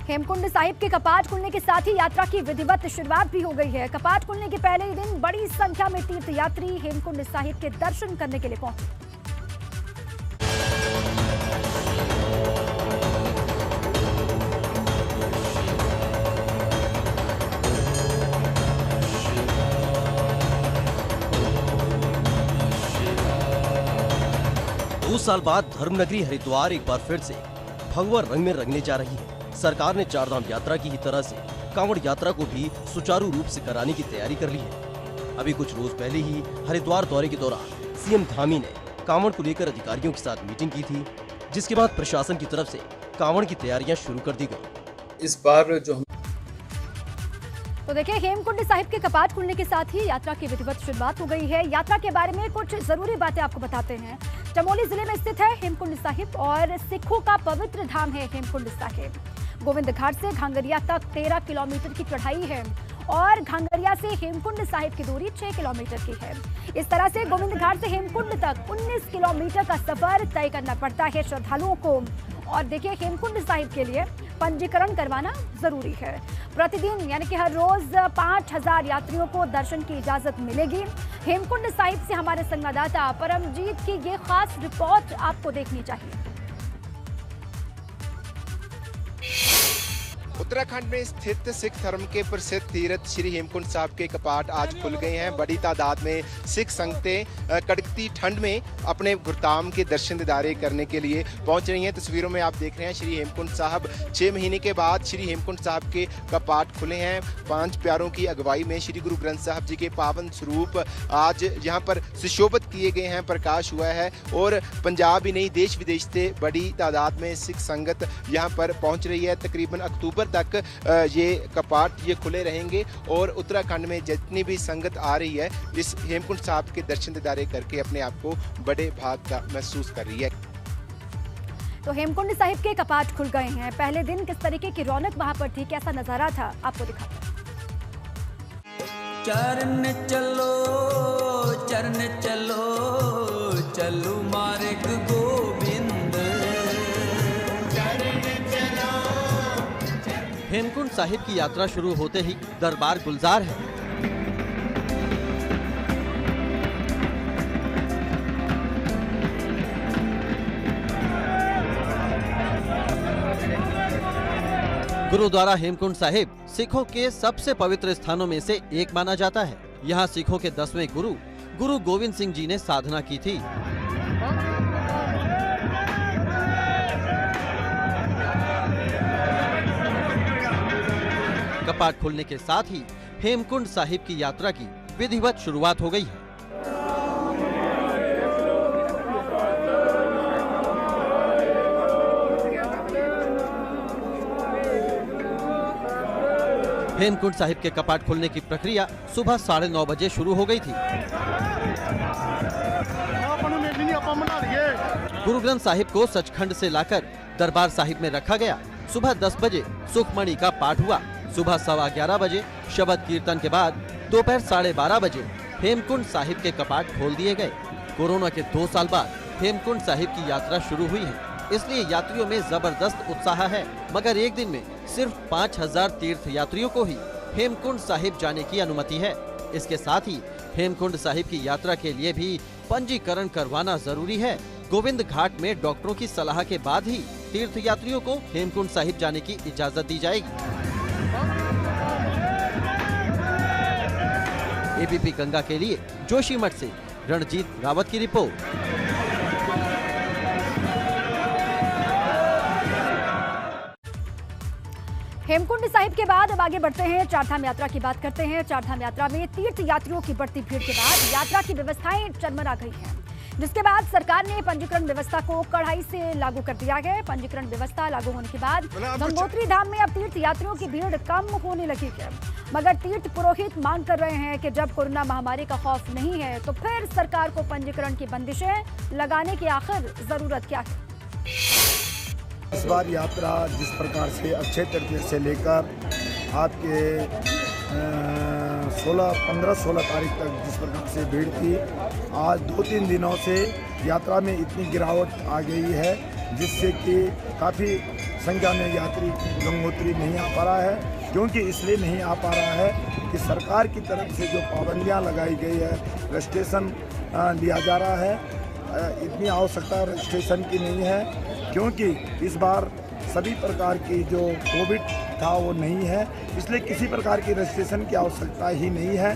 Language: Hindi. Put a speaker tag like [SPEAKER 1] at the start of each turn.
[SPEAKER 1] हेमकुंड साहिब के कपाट खुलने के साथ ही यात्रा की विधिवत शुरुआत भी हो गई है। कपाट खुलने के पहले ही दिन बड़ी संख्या में तीर्थ यात्री हेमकुंड साहिब के दर्शन करने के लिए पहुंचे।
[SPEAKER 2] 2 साल बाद धर्मनगरी हरिद्वार एक बार फिर से भगवा रंग में रंगने जा रही है। सरकार ने चारधाम यात्रा की ही तरह से कांवड़ यात्रा को भी सुचारू रूप से कराने की तैयारी कर ली है। अभी कुछ रोज पहले ही हरिद्वार दौरे के दौरान सीएम धामी ने कांवड़ को लेकर अधिकारियों के साथ मीटिंग की थी, जिसके बाद प्रशासन की तरफ से कांवड़ की तैयारियां शुरू कर दी गई।
[SPEAKER 3] इस बार जो
[SPEAKER 1] तो देखिए, हेमकुंड साहिब के कपाट खुलने के साथ ही यात्रा की विधिवत शुरुआत हो गई है। यात्रा के बारे में कुछ जरूरी बातें आपको बताते हैं। चमोली जिले में स्थित है हेमकुंड साहिब और सिखों का पवित्र धाम है हेमकुंड साहिब। गोविंद घाट से घांगरिया तक 13 किलोमीटर की चढ़ाई है और घांगरिया से हेमकुंड साहिब की दूरी 6 किलोमीटर की है। इस तरह से गोविंद घाट से हेमकुंड तक 19 किलोमीटर का सफर तय करना पड़ता है श्रद्धालुओं को। और देखिए, हेमकुंड साहिब के लिए पंजीकरण करवाना जरूरी है। प्रतिदिन यानी कि हर रोज 5000 यात्रियों को दर्शन की इजाजत मिलेगी। हेमकुंड साहिब से हमारे संवाददाता परमजीत की ये खास रिपोर्ट आपको देखनी चाहिए।
[SPEAKER 4] उत्तराखंड में स्थित सिख धर्म के प्रसिद्ध तीर्थ श्री हेमकुंड साहिब के कपाट आज खुल गए हैं। बड़ी तादाद में सिख संगतें कड़कती ठंड में अपने गुरधाम के दर्शन दीदारे करने के लिए पहुंच रही हैं। तस्वीरों में आप देख रहे हैं श्री हेमकुंड साहिब 6 महीने के बाद श्री हेमकुंड साहिब के कपाट खुले हैं। 5 प्यारों की अगुवाई में श्री गुरु ग्रंथ साहिब जी के पावन स्वरूप आज यहाँ पर सुशोभित किए गए हैं, प्रकाश हुआ है। और पंजाब ही नहीं, देश विदेश से बड़ी तादाद में सिख संगत यहाँ पर पहुँच रही है। तकरीबन अक्टूबर तक ये कपाट ये खुले रहेंगे और उत्तराखंड में जितनी भी संगत आ रही है इस हेमकुंड साहिब के दर्शन दीदारे करके अपने आप को बड़े भाग का महसूस कर रही है।
[SPEAKER 1] तो हेमकुंड साहिब के कपाट खुल गए हैं। पहले दिन किस तरीके की रौनक वहां पर थी, कैसा नजारा था, आपको दिखाते हैं।
[SPEAKER 5] चरण चलो चलो मार्ग गोविंद।
[SPEAKER 2] हेमकुंड साहिब की यात्रा शुरू होते ही दरबार गुलजार है। गुरुद्वारा हेमकुंड साहिब सिखों के सबसे पवित्र स्थानों में से एक माना जाता है। यहाँ सिखों के 10वें गुरु गोविंद सिंह जी ने साधना की थी। कपाट खुलने के साथ ही हेमकुंड साहिब की यात्रा की विधिवत शुरुआत हो गई है। हेमकुंड साहिब के कपाट खुलने की प्रक्रिया सुबह 9:30 बजे शुरू हो गई थी। गुरु ग्रंथ साहिब को सचखंड से लाकर दरबार साहिब में रखा गया। सुबह 10 बजे सुखमणि का पाठ हुआ। सुबह 11:15 बजे शबद कीर्तन के बाद दोपहर 12:30 बजे हेमकुंड साहिब के कपाट खोल दिए गए। कोरोना के 2 साल बाद हेमकुंड साहिब की यात्रा शुरू हुई है, इसलिए यात्रियों में जबरदस्त उत्साह है। मगर एक दिन में सिर्फ 5000 तीर्थ यात्रियों को ही हेमकुंड साहिब जाने की अनुमति है। इसके साथ ही हेमकुंड साहिब की यात्रा के लिए भी पंजीकरण करवाना जरूरी है। गोविंद घाट में डॉक्टरों की सलाह के बाद ही तीर्थ यात्रियों को हेमकुंड साहिब जाने की इजाजत दी जाएगी। एबीपी गंगा के लिए जोशीमठ से रणजीत रावत की रिपोर्ट।
[SPEAKER 1] हेमकुंड साहिब के बाद अब आगे बढ़ते हैं, चारधाम यात्रा की बात करते हैं। चारधाम यात्रा में तीर्थ यात्रियों की बढ़ती भीड़ के बाद यात्रा की व्यवस्थाएं चरमरा गई हैं, जिसके बाद सरकार ने पंजीकरण व्यवस्था को कड़ाई से लागू कर दिया है। पंजीकरण व्यवस्था लागू होने के बाद गंगोत्री धाम में अब तीर्थ यात्रियों की भीड़ कम होने लगी है। मगर तीर्थ पुरोहित मांग कर रहे हैं कि जब कोरोना महामारी का खौफ नहीं है तो फिर सरकार को पंजीकरण की बंदिशें लगाने की आखिर जरूरत क्या है।
[SPEAKER 6] इस बार यात्रा जिस प्रकार से अक्षय तृतीया से लेकर आपके 15-16 तारीख तक जिस प्रकार से भीड़ थी, आज 2-3 दिनों से यात्रा में इतनी गिरावट आ गई है जिससे कि काफ़ी संख्या में यात्री गंगोत्री नहीं आ पा रहा है, क्योंकि इसलिए नहीं आ पा रहा है कि सरकार की तरफ से जो पाबंदियां लगाई गई है, रजिस्ट्रेशन लिया जा रहा है, इतनी आवश्यकता रजिस्ट्रेशन की नहीं है, क्योंकि इस बार सभी प्रकार की जो कोविड था वो नहीं है, इसलिए किसी प्रकार की रजिस्ट्रेशन की आवश्यकता ही नहीं है।